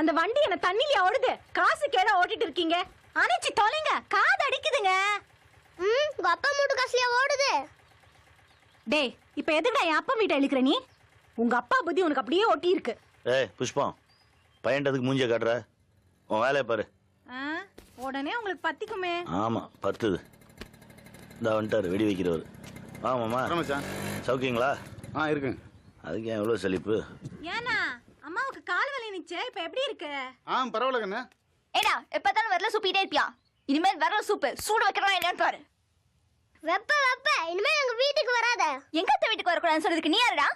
அந்த வண்டி என்ன தண்ணியில ஓடுது. காசு கேட ஓட்டிட்டு இருக்கீங்க. அணைச்சி தொலைங்க, காது அடிக்குதுங்க. உங்க அப்பா மூட்டு காசுலயா ஓடுது? டேய், இப்ப எதுக்குடா என் அப்பா வீட்டை இழுக்கிற நீ? உங்க அப்பா புத்தி உனக்கு அப்படியே ஒட்டி இருக்கு. ஏய் புஷ்பம், பையன்டதுக்கு மூஞ்சிய காட்டுற, உன் வேலையை பாரு. உடனே உங்களுக்கு பத்திக்குமே. ஆமா பத்துது. இந்த வந்துட்டாரு வெடி வைக்கிறவர். ஆமாம்மா சௌக்கியங்களா? இருக்குங்க. அதுக்கு ஏன் எவ்வளோ செழிப்பு? ஏன்னா அம்மாவுக்கு கால் வலி நிச்சே, இப்ப எப்படி இருக்கு? பரவாயில்ல கண்ணா. ஏடா எப்பதாலும் வரல சூப்பிட்டே இருப்பியா? இனிமேல் வரல சூப்பு சூடு வைக்கிறா என்னன்னு பாரு. வெப்ப வெப்ப இனிமே எங்க வீட்டுக்கு வராத. எங்க அத்தை வீட்டுக்கு வரக்கூடாதுன்னு சொல்றதுக்கு நீ யாருடா?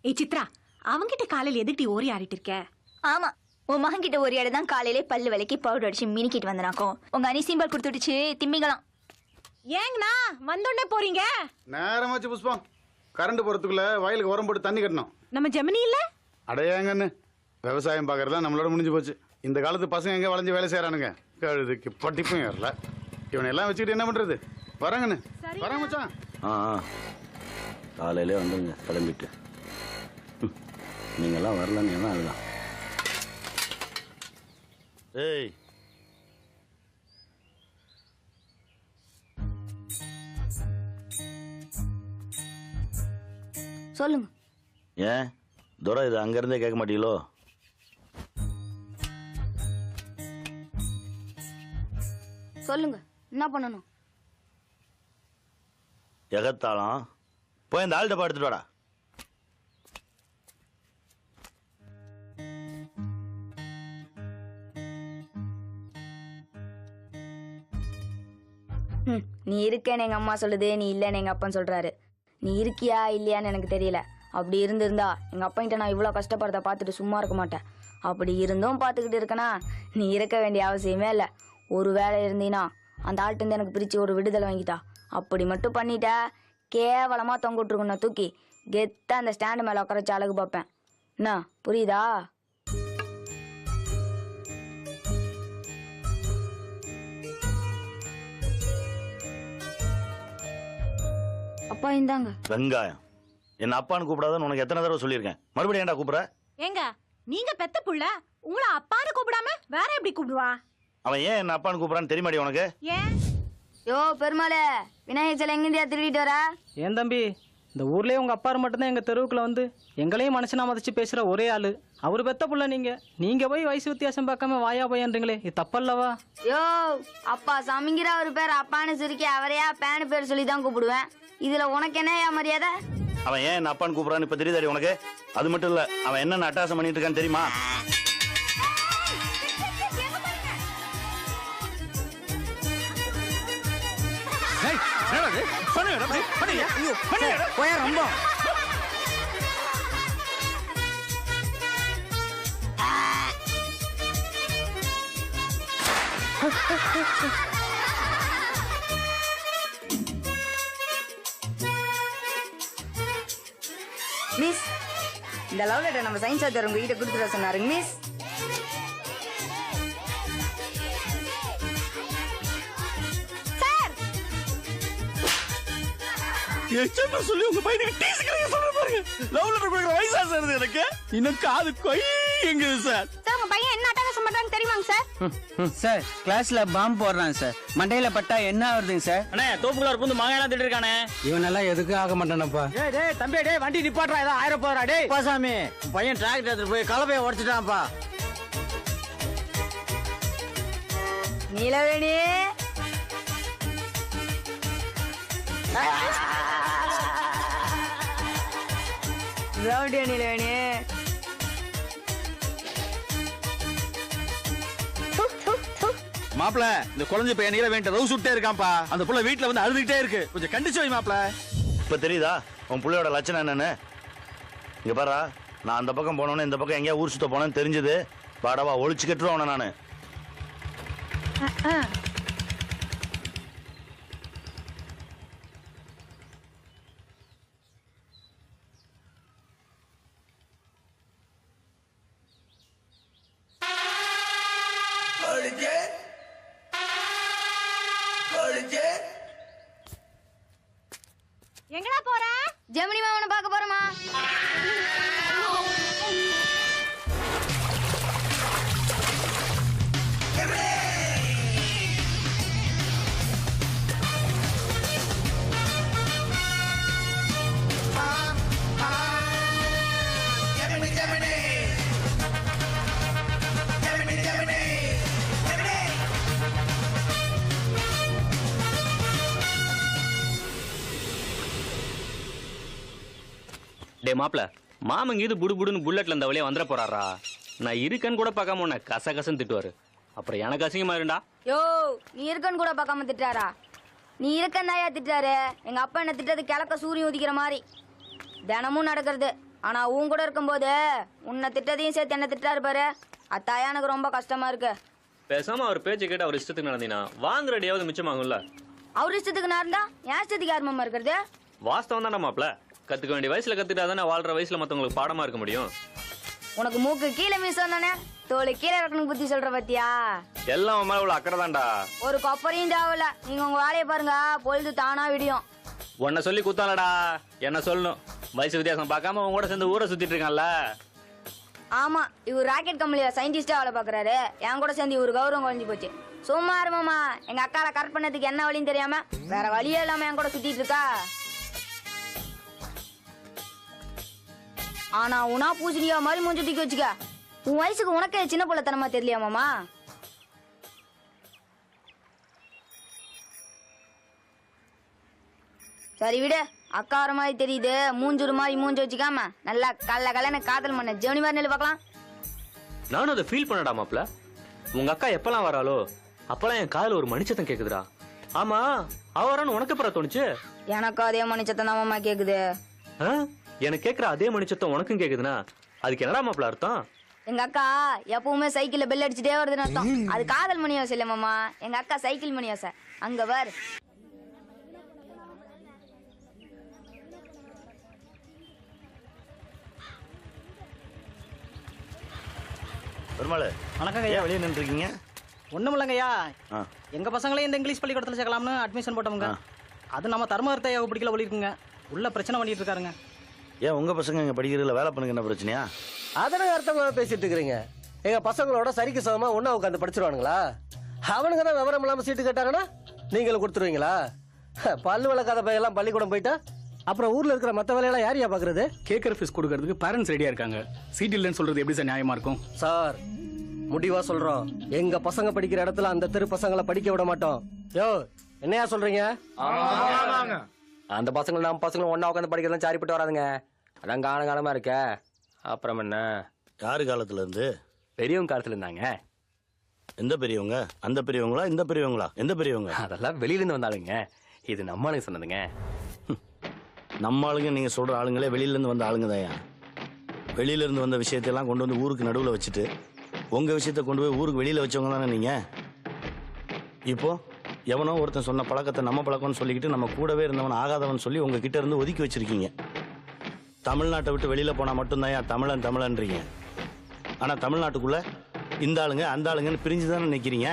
ஏய் சித்ரா, அவங்கிட்ட காலையில எதுக்கு ஓரி ஆடிட்டு இருக்க? ஆமா, உன் மகன் கிட்ட ஒரு இடம் தான் காலையிலே பல்லு விலைக்கு பவுடர் அடிச்சு மினிக்கிட்டு வந்தனாக்கும். உங்க அனி சிம்பல் கொடுத்துடுச்சு திம்மிங்களாம். ஏங்கண்ணா வந்தோடனே போறீங்க? நேரமாச்சு புஷ்பம். கரண்ட் போறதுக்குள்ள வயலுக்கு உரம் போட்டு தண்ணி கட்டணும். நம்ம ஜெமினி இல்ல? அடையாங்கன்னு விவசாயம் பாக்குறதா நம்மளோட முடிஞ்சு போச்சு. இந்த காலத்து பசங்க எங்க வளைஞ்சு வேலை செய்யறானுங்க. கழுதுக்கு படிப்பும் ஏறல. இவனை எல்லாம் வச்சுக்கிட்டு என்ன பண்றது? வரங்கன்னு வர மச்சான். காலையிலே வந்துருங்க கிளம்பிட்டு. நீங்கெல்லாம் வரலன்னு என்ன அதுதான். ஏய் சொல்லுங்க. ஏன் துரை இது அங்கிருந்தே கேட்க மாட்டீங்களோ? சொல்லுங்க, என்ன பண்ணணும்? எகத்தாளம் போய் இந்த ஆள்கிட்ட எடுத்துட்டு வாடா. நீ இருக்கேன்னு எங்க அம்மா சொல்லுது, நீ இல்லன்னு எங்க அப்பா சொல்றாரு. நீ இருக்கியா இல்லையான்னு எனக்கு தெரியல. அப்படி இருந்திருந்தா எங்க அப்பா கிட்ட நான் இவ்வளவு கஷ்டப்படுறத பார்த்துட்டு சும்மா இருக்க மாட்டேன். அப்படி இருந்தும் பார்த்துக்கிட்டு இருக்கனா நீ இருக்க வேண்டிய அவசியமே இல்லை. ஒரு வேலை இருந்தீனா அந்த ஆள்கிட்ட இருந்து எனக்கு பிரிச்சு ஒரு விடுதலை வாங்கிட்டா. அப்படி மட்டும் பண்ணிட்ட கேவலமா தொங்கிட்டு நான் தூக்கி கெத்த அந்த ஸ்டாண்டு மேல உட்காரச்சு அழகு பார்ப்பேன். என்ன புரியுதா? அப்பா இந்தாங்க. வெங்காயம் என்ன அப்பான்னு கூப்பிடாதன்னு உனக்கு எத்தனை தடவை சொல்லியிருக்கேன். மறுபடியும் ஏன்டா கூப்பிடுற? ஏங்க நீங்க பெத்த புள்ள உங்களை அப்பான்னு கூப்பிடாம வேற எப்படி கூப்பிடுவா? அவன் ஏன் என்ன அப்பான்னு கூப்பிடான்னு தெரியுமாடி உனக்கு? ஏன்? யோ பெருமாளே, விநாயகர் சிலை எங்கேயா திருடிட்டு வர? ஏன் தம்பி, இந்த ஊர்லயே உங்க அப்பா மட்டும்தான் எங்க தெருவுக்குள்ள வந்து எங்களையும் மனுஷனா மதிச்சு பேசுற ஒரே ஆளு. அவரு பெத்த புள்ள நீங்க போய் வயசு வித்தியாசம் பார்க்காம வாயா போயன்றீங்களே, இது தப்பல்லவா? யோ அப்பா சாமிங்கிற ஒரு பேர் அப்பான்னு சுருக்கி அவரையா பேனு பேர் சொல்லி தான் கூப்பிடுவேன். இதுல உனக்கு என்ன மரியாதை? அவன் ஏன் என்ன அப்பான்னு கூப்பிடான்னு இப்ப தெரியுதாடி உனக்கு? அது மட்டும் இல்ல, அவன் என்ன அட்டாசம் பண்ணிட்டு இருக்கான்னு தெரியுமா? ரொம்ப மிஸ், இந்த லவ் லெட்டர் நம்ம சயின்ஸ் சார் உங்க கிட்ட கொடுத்துட சொன்னாருங்க மிஸ். சொல்லி உங்க பையனுக்கு டீஸ்க்கு சொல்ற பாருங்க. லவ் லெட்டர் கொடுக்குற வயசா சார் எனக்கு? இன்னும் காது கொய் எங்குது சார். சார் உங்க பையன் என்ன அட்டகாசம் பண்றான்னு தெரியுமாங்க சார்? சார் கிளாஸ்ல பாம்பு போடுறான் சார். மண்டையில பட்டா என்ன ஆகுதுங்க சார்? அண்ணே தோப்புக்குள்ள புந்து மகன் திட்டு இருக்கானே. இவனெல்லாம் எதுக்கு ஆக மாட்டானப்பா. டேய் தம்பி, டேய் வண்டி நிப்பாட்றா, ஏதோ ஆயிரம் போறா. டேய் சாமி, பையன் டிராக்டர் எடுத்து போய் கலப்பைய உடைச்சிட்டான்ப்பா. நீலவேணி ரவுடியா நீலவேணி. மாப்பிள, இந்த குழந்தை பையன் நீல வேண்ட ரவு சுட்டே இருக்கான்ப்பா. அந்த புள்ள வீட்டுல வந்து அழுதுகிட்டே இருக்கு. கொஞ்சம் கண்டிச்சு வை மாப்பிள. இப்ப தெரியுதா உன் புள்ளையோட லட்சணம் என்னன்னு? இங்க பாரா, நான் அந்த பக்கம் போனோன்னு இந்த பக்கம் எங்கேயா ஊர் சுத்த போனேன்னு தெரிஞ்சது. பாடவா ஒழிச்சு கட்டுருவான நானு. எங்கடா போற? ஜெமினி மாமனை பார்க்க போறோமா? டே மாப்பிள மாமங்க இது புடு புடுன்னு புல்லட்ல இந்த வழியா வந்துட போறாரா. நான் இருக்கேன்னு கூட பார்க்காம உன்னை கசகசன்னு திட்டுவாரு. அப்புறம் எனக்கு அசிங்கமா இருந்தா. யோ நீ இருக்கன்னு கூட பார்க்காம திட்டாரா? நீ இருக்கன்னாயா திட்டாரு. எங்க அப்பா என்ன திட்டது கிழக்க சூரியன் உதிக்கிற மாதிரி தினமும் நடக்கிறது. ஆனா உன் கூட இருக்கும்போது உன்னை திட்டதையும் சேர்த்து என்ன திட்டாரு பாரு. அத்தாயா எனக்கு ரொம்ப கஷ்டமா இருக்கு. பேசாம அவர் பேச்சு கேட்டு அவர் இஷ்டத்துக்கு நடந்தீங்கன்னா வாங்குற அடியாவது மிச்சமாகும்ல. அவர் இஷ்டத்துக்கு நான் இருந்தா என் இஷ்டத்துக்கு யார் மாமா இருக்கிறது? வாஸ்தவம் தானே மாப்பிள. கத்துக்க வேண்டிய வயசுல கத்துட்டாதானே வாழ்ற வயசுல மத்தவங்களுக்கு பாடமா இருக்க முடியும். உனக்கு மூக்கு கீழே மீசம் தானே, தோலை கீழே இறக்கணும் புத்தி சொல்ற பத்தியா? எல்லாம் உன் மேல உள்ள அக்கறை தான்டா. ஒரு கொப்பரையும் தேவையில்ல. நீங்க உங்க வேலையை பாருங்க, பொழுது தானா விடியும். உன்னை சொல்லி குத்தாலடா, என்ன சொல்லணும். வயசு வித்தியாசம் பார்க்காம உன் கூட சேர்ந்து ஊரை சுத்திட்டு இருக்கான்ல. ஆமா, இவர் ராக்கெட் கம்பெனில சயின்டிஸ்டா வேலை பாக்குறாரு. என் கூட சேர்ந்து இவரு கௌரவம் குறைஞ்சு போச்சு. சும்மா இருமாமா, எங்க அக்கால கரெக்ட் பண்ணதுக்கு என்ன வழின்னு தெரியாம வேற வழியே இல்லாம என் கூட சுத்திட்டு இருக்கா. ஆனா உனா பூசணியா மாதிரி மூஞ்சி தூக்கி வச்சுக்க. உன் வயசுக்கு உனக்கே சின்ன பிள்ளைத்தனமா தெரியலையா மாமா? சரி விடு, அக்கா வர மாதிரி தெரியுது. மூஞ்சூர் மாதிரி மூஞ்சி வச்சுக்காம நல்லா கல்ல காதல் பண்ண ஜெவனி மாதிரி நெல் பார்க்கலாம். நானும் அதை ஃபீல் பண்ணடா மாப்ள. உங்க அக்கா எப்பெல்லாம் வராளோ அப்பெல்லாம் என் காதுல ஒரு மணிச்சத்தம் கேக்குதுடா. ஆமா, அவரான்னு உனக்கு எப்பறம் தோணுச்சு? எனக்கும் அதே மணிச்சத்தம் தான் மாமா கேக்குது. எனக்கு கேக்குற அதே மணிச்சத்தம் உனக்கும் கேக்குதுன்னா அதுக்கு என்னடா மாப்ள அர்த்தம்? எங்க அக்கா எப்பவுமே சைக்கிள்ல பெல் அடிச்சுட்டே வருதுன்னு அர்த்தம். அது காதல் மணி யோசை இல்ல மாமா, எங்க அக்கா சைக்கிள் மணி யோசை. அங்க பாரு. பெருமாள் வணக்கங்க ஏன் ஐயா. வெளியே நின்றுருக்கீங்க? ஒண்ணும் இல்லைங்கய்யா, ஆ எங்க பசங்களையும் இந்த இங்கிலீஷ் பள்ளிக்கூடத்தில் சேர்க்கலாம்னு அட்மிஷன் போட்டோமுங்க. அது நம்ம தர்மகர்த்தையா பிடிக்கல ஒழிக்குங்க. உள்ள பிரச்சனை பண்ணிட்டு இருக்காருங்க. ஏன் உங்கள் பசங்க இங்கே படிக்கிறதுல வேலை பண்ணுங்க என்ன பிரச்சனையா? அதனை அர்த்தமா பேசிட்டு இருக்கிறீங்க. எங்க பசங்களோட சரிக்கு சமமா ஒன்னா உட்காந்து படிச்சிருவானுங்களா? அவனுங்க தான் விவரம் இல்லாம சீட்டு கேட்டாங்கன்னா நீங்களும் கொடுத்துருவீங்களா? பல்லு வளர்க்காத பையெல்லாம் பள்ளிக்கூடம் போயிட்டா அப்புறம் ஊர்ல இருக்கிற மற்ற வேலையெல்லாம் யாரையா பாக்குறது? கேட்குற ஃபீஸ் கொடுக்கறதுக்கு பேரண்ட்ஸ் ரெடியா இருக்காங்க. சீட் இல்லைன்னு சொல்றது எப்படி சார் நியாயமா இருக்கும்? சார் முடிவா சொல்றோம், எங்க பசங்க படிக்கிற இடத்துல அந்த தெரு பசங்களை படிக்க விட மாட்டோம். யோ என்னையா சொல்றீங்க? அந்த பசங்களும் நம்ம பசங்களும் ஒன்னா உட்காந்து படிக்கிறதுலாம் சாரிப்பட்டு வராதுங்க. அதான் காலமா இருக்க. அப்புறம் என்ன, யாரு காலத்துல இருந்து? பெரியவங்க காலத்துல இருந்தாங்க. எந்த பெரியவங்க? அந்த பெரியவங்களா இந்த பெரியவங்களா? எந்த பெரியவங்க? அதெல்லாம் வெளியில இருந்து வந்தாளுங்க. இது நம்ம ஆளுங்க சொன்னதுங்க. நம்ம ஆளுங்க நீங்க சொல்ற ஆளுங்களே வெளியில இருந்து வந்த ஆளுங்க தான். வெளியில இருந்து வந்த விஷயத்தையெல்லாம் கொண்டு வந்து ஊருக்கு நடுவில் வச்சுட்டு உங்க விஷயத்த கொண்டு போய் ஊருக்கு வெளியில வச்சவங்க தானே நீங்க. இப்போ எவனோ ஒருத்தன் சொன்ன பழக்கத்தை நம்ம பழக்கம்னு சொல்லிக்கிட்டு நம்ம கூடவே இருந்தவன் ஆகாதவன் சொல்லி உங்ககிட்ட இருந்து ஒதுக்கி வச்சிருக்கீங்க. தமிழ்நாட்டை விட்டு வெளியில போனா மட்டும்தான் தமிழன் தமிழன்றீங்க. ஆனா தமிழ்நாட்டுக்குள்ள இந்த ஆளுங்க அந்த ஆளுங்கன்னு பிரிஞ்சு தானே நிற்கிறீங்க.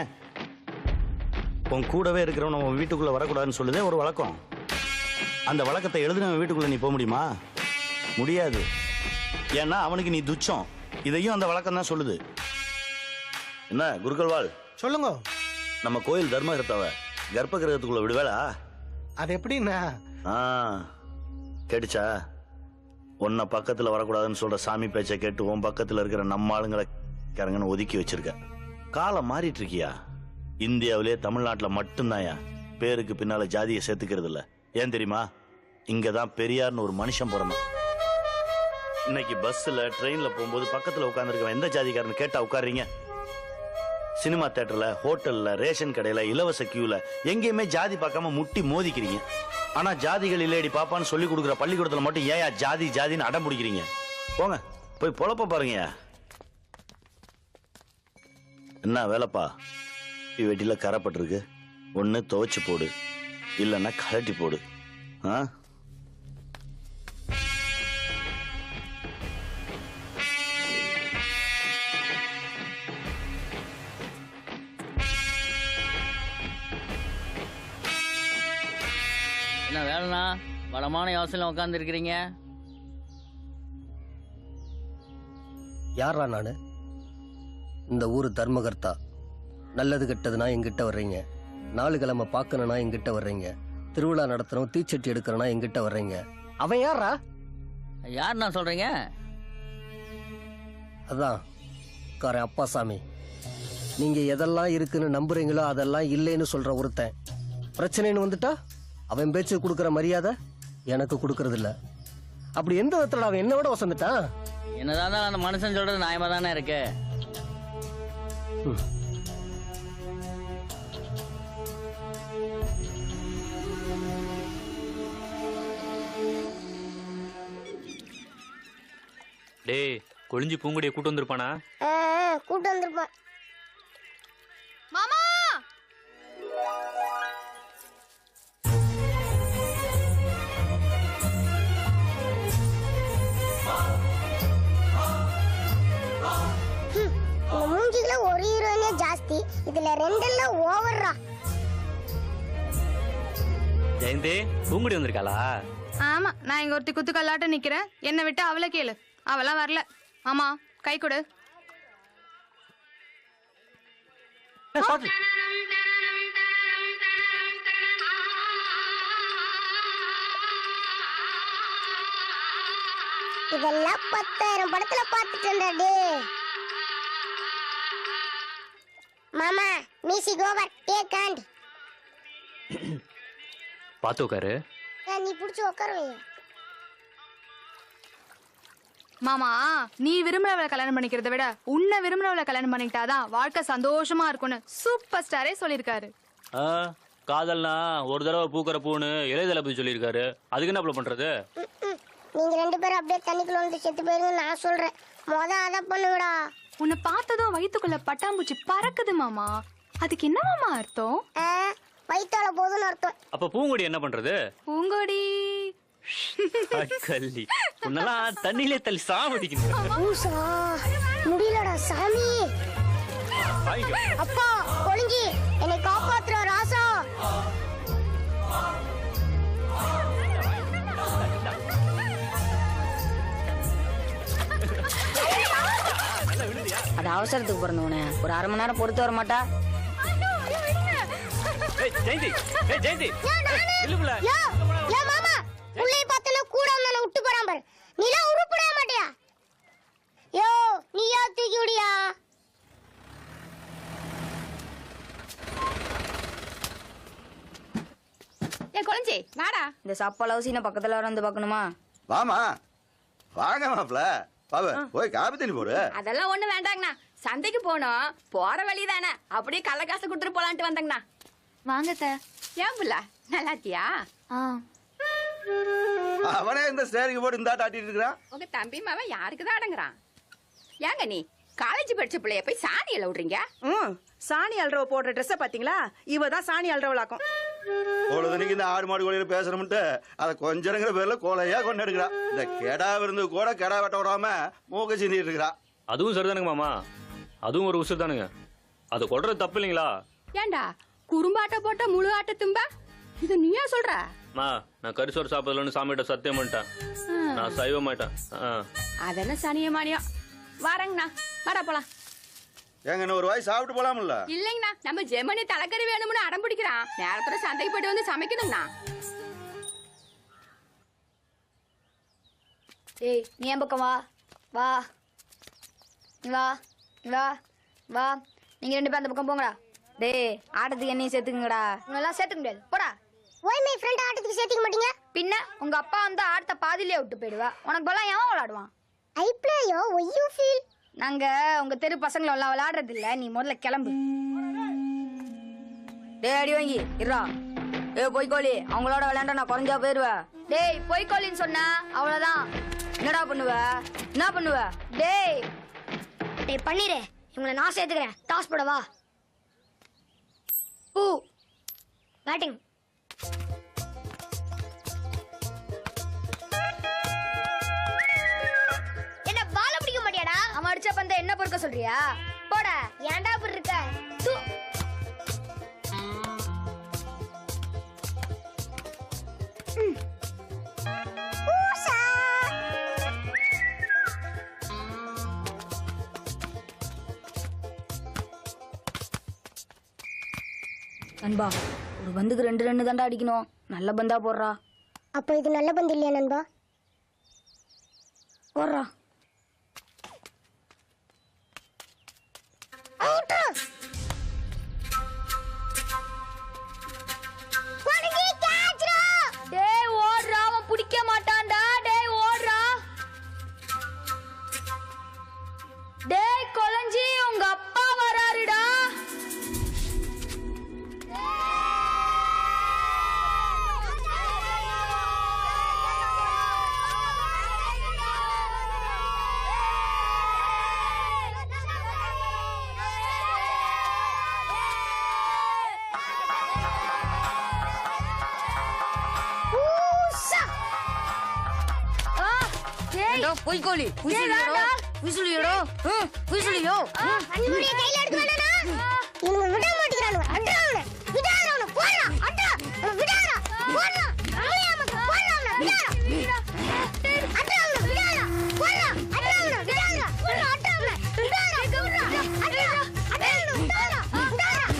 உன் கூடவே இருக்கிறவன் உன் வீட்டுக்குள்ள வரக்கூடாதுன்னு சொல்லுதே ஒரு வழக்கம். அந்த வழக்கத்தை எழுதுனவன் வீட்டுக்குள்ள நீ போக முடியுமா? முடியாது. ஏன்னா அவனுக்கு நீ துச்சம். இதையும் அந்த வழக்கம் தான் சொல்லுது. என்ன குருக்கள்வாள் சொல்லுங்க. நம்ம கோயில் தர்மகர்த்தாவ கர்ப்ப கிரகத்துக்குள்ள விடுவேளா? அது எப்படின்னா கேட்டுச்சா? உன்னை பக்கத்துல வரக்கூடாதுன்னு சொல்ற சாமி பேச்சை கேட்டு உன் பக்கத்துல இருக்கிற நம்ம ஆளுங்களை கரங்கன்னு ஒதுக்கி வச்சிருக்க. காலம் மாறிட்டு இருக்கியா? இந்தியாவிலே தமிழ்நாட்டில் மட்டும்தான்யா பேருக்கு பின்னால ஜாதியை சேர்த்துக்கிறது இல்ல. ஏன் தெரியுமா? இங்கதான் பெரியார்னு ஒரு மனுஷன் பிறந்தான். இன்னைக்கு பஸ்ல ட்ரெயின்ல போகும்போது பக்கத்துல உட்கார்ந்துருக்க எந்த ஜாதிக்காரன்னு கேட்டா உட்காருறீங்க? சினிமா தியேட்டர்ல, ஹோட்டல்ல, ரேஷன் கடையில, இலவச கியூல எங்கேயுமே ஜாதி பார்க்காம முட்டி மோதிக்கிறீங்க. ஆனா ஜாதிகள் இல்லையடி பாப்பான்னு சொல்லி கொடுக்குற பள்ளிக்கூடத்துல மட்டும் ஏன் ஜாதி ஜாதின்னு அடம் பிடிக்கிறீங்க? போங்க போய் பொழப்ப பாருங்க. என்ன வேலைப்பா? வெட்டில கரைப்பட்டிருக்கு. ஒன்னு துவைச்சு போடு, இல்லைன்னா கழட்டி போடு. என்ன வேலைண்ணா வளமான யோசனை உட்கார்ந்து இருக்கிறீங்க? யாரா நானு? இந்த ஊரு தர்மகர்த்தா. நல்லது கெட்டதுன்னா எங்கிட்ட வர்றீங்க. நாலு கிழமை பார்க்கணும்னா எங்கிட்ட வர்றீங்க. திருவிழா நடத்தணும், தீச்சட்டி எடுக்கிறனா எங்கிட்ட வர்றீங்க. அவன் யாரா? யாருண்ணா சொல்றீங்க? அதான் காரன் அப்பாசாமி. நீங்க எதெல்லாம் இருக்குன்னு நம்புறீங்களோ அதெல்லாம் இல்லைன்னு சொல்ற ஒருத்தன். பிரச்சனைன்னு வந்துட்டா அவன் பேச்சு கொடுக்குற மரியாதை எனக்கு கொடுக்கறது இல்ல. அப்படி எந்த விதத்துல அவன் என்ன விட வசந்துட்டான்? என்னதான் இருந்தாலும் அந்த மனுஷன் சொல்றது நியாயமா தானே இருக்கு. டேய் கொழிஞ்சி பூங்குடியை கூட்டு வந்திருப்பானா? கூட்டு வந்திருப்பான். மாமா மூஞ்சில ஒரு ஹீரோயினே ஜாஸ்தி, இதுல ரெண்டெல்லாம் ஓவர்ரா. ஜெயந்தி பூங்குடி வந்திருக்காளா? ஆமா, நான் இங்க ஒருத்தி குத்து கல்லாட்ட நிக்கிறேன். என்ன விட்டு அவளை கேளு, அவளாம் வரல. ஆமா, கை கொடு. இதெல்லாம் 10,000 படத்துல பாத்துட்டேன்டா. மாமா மியூசிக் ஓவர், டேக் ஹேண்ட். பாத்து உட்காரு. நீ புடிச்சு உட்காருவீங்க. மாமா, நீ விரும்புறவளை கல்யாணம் பண்ணிக்கிறத விட உன்னை விரும்புறவளை கல்யாணம் பண்ணிக்கிட்டாதான் வாழ்க்கை சந்தோஷமா இருக்கும்னு சூப்பர் ஸ்டாரே சொல்லியிருக்காரு. காதல்னா ஒரு தடவை பூக்கிற பூன்னு இளையதளபதி சொல்லியிருக்காரு. அதுக்கு என்ன பண்றது? நீங்க 2 பேரும் அப்படியே தண்ணிக்குள்ள வந்து செத்து போயிருங்க. நான் சொல்றேன், அத பண்ணுங்கடா. உன்னை பார்த்ததும் வயித்துக்குள்ள பட்டாம்பூச்சி பறக்குது மாமா. அதுக்கு என்ன மாமா அர்த்தம்? வயித்தால போதுன்னு அர்த்தம். அப்ப பூங்குடி என்ன பண்றது? பூங்கொடி கள்ளி உன்னெல்லாம் தண்ணியிலே தள்ளி சாவடிக்கணும். முடியலடா சாமி. அப்பா கொழிஞ்சி என்னை காப்பாத்துற ராசா. அது அவசரத்துக்கு பிறந்தவனே, ஒரு 1/2 மணி நேரம் பொறுத்து வர மாட்டா? உள்ளே பார்த்தல கூட வந்தன விட்டு போறான் பாரு. நீலா உருப்பட மாட்டியா? யோ நீயா தூக்கி விடியா? ஏன் கொளஞ்சி வாடா. இந்த சப்பளவு சீனை பக்கத்துல வந்து பார்க்கணுமா? வாமா வாங்க மாப்ள. பாபு போய் காபி தண்ணி போடு. அதெல்லாம் ஒண்ணு வேண்டாங்கண்ணா. சந்தைக்கு போனோம், போற வழிதானே, அப்படியே கள்ள காசு கொடுத்துட்டு போலான்ட்டு வந்தாங்கண்ணா. வாங்க சார். ஏன் புள்ள நல்லா இருக்கியா? அவனே இந்த ஸ்டேரிங் போட்டு இந்த ஆட்டிட்டு இருக்கிறான். உங்க தம்பி மாவன் யாருக்குதான் அடங்குறான்? ஏங்க நீ காலேஜ் படிச்ச பிள்ளைய போய் சாணி அள்ள விடுறீங்க? சாணி அல்றவ போடுற ட்ரெஸ்ஸ பாத்தீங்களா? இவதான் சாணி அல்றவளாக்கும். பொழுதுனிக்கு இந்த ஆடு மாடு கோழியில பேசணும்ட்டு அதை கொஞ்சங்கிற பேர்ல கோலையா கொண்டு எடுக்கிறா. இந்த கெடா விருந்து கூட கெடா வெட்ட விடாம மூக்க சிந்திட்டு இருக்கிறா. அதுவும் சரிதானுங்க மாமா, அதுவும் ஒரு உசுர் தானுங்க. அது கொள்றது தப்பு இல்லைங்களா? ஏண்டா குறும்பாட்ட போட்ட முழு ஆட்ட தும்பா? இது நீயா சொல்ற? நான் கரிசோறு சாப்பிடலன்னு சாமிகிட்ட சத்தியம் பண்ணிட்டேன். நான் சைவ மாட்டேன். அதென்ன சனிய மானியம். வரங்கண்ணா, வர போலாம். ஏங்க இன்னும் ஒரு வாய் சாப்பிட்டு போலாம்ல? இல்லைங்கண்ணா, நம்ம ஜெமனி தலைக்கறி வேணும்னு அடம் பிடிக்கிறான். நேரத்துல சந்தைக்கு போயிட்டு வந்து சமைக்கணும்ண்ணா. ஏய் நீ என் பக்கம் வா. வா வா வா வா. நீங்க 2 பேரும் அந்த பக்கம் போங்கடா. டேய் ஆட்டத்துக்கு என்னையும் சேர்த்துக்குங்கடா. உன்னெல்லாம் சேர்த்துக்க முடியாது, போடா. ஓய் மை ஃப்ரெண்ட் ஆட்டத்துக்கு சேர்த்துக்க மாட்டீங்க? பின்ன உங்க அப்பா வந்து ஆட்டத்தை பாதியிலே விட்டு போயிடுவா. உனக்கு பலம் எவன் விளையாடுவான்? I play yo why you feel. நாங்க உங்க தெரு பசங்களை எல்லாம் விளையாடுறது இல்ல. நீ முதல்ல கிளம்பு. டேய் அடி வாங்கி இருடா. ஏய் பொய்க்கோழி, அவங்களோட விளையாண்டா நான் குறைஞ்சா போயிருவேன். டேய் பொய்க்கோழின்னு சொன்னா அவ்வளவுதான். என்னடா பண்ணுவ? என்ன பண்ணுவ? டேய் டேய் பண்ணிரே, இவங்களை நான் சேர்த்துக்கிறேன். டாஸ் போடவா? பூ பேட்டிங். என்ன பால பிடிக்க மாட்டியாடா? அவன் அடிச்ச பந்த என்ன பொறுக்க சொல்றியா? போட. ஏன்டா இப்படி இருக்க? நண்பா, ஒரு பந்துக்கு 2 ரன்னு தாண்டா அடிக்கணும். நல்ல பந்தா போடுறா. அப்ப இது நல்ல பந்து இல்லையா நண்பா? போடுறா. டேய் ஓடுறா, அவன் பிடிக்க மாட்டான்டா. டேய் ஓடுறா. ஏண்டா பொய்க்கோழி புசுலியோடோ புசுலியோடோ புசுலியோ அன்னுடைய கையில எடுத்து வேணா இவங்க விட மாட்டேங்கறானு அட்றானு விடாதவனு போறா அட்றா விடாதா போறா அம்மையாம போறா விடாதா அட்றானு விடாதா போறா அட்றானு விடாதா போறா அட்றானு விடாதா கவுறா அட்றா அட்றானு விடாதா விடாதா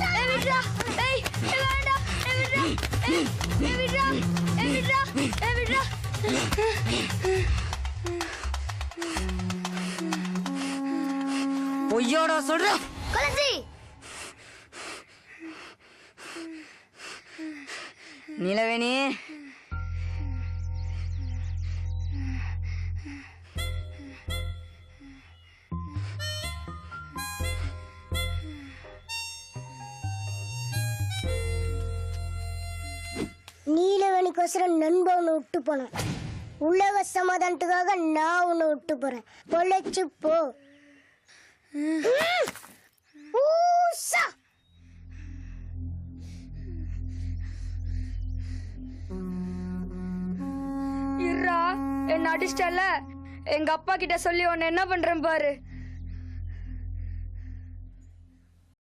ஏய் விட்றா ஏய் வேண்டா ஏய் விட்றா ஏய் விட்றா ஏய் விட்றா பொய்யோட சொல்ற கொலசி நிலவேணி நீலவேணிக்கோசரம் நண்பன் உன்னை விட்டு போனேன் உலக சமாதானத்துக்காக நான் உன்னை விட்டு போறேன் பொழைச்சு போ ஊசா இருடா என்ன அடிச்சிட்டல எங்க அப்பா கிட்ட சொல்லி உன்னை என்ன பண்றேன் பாரு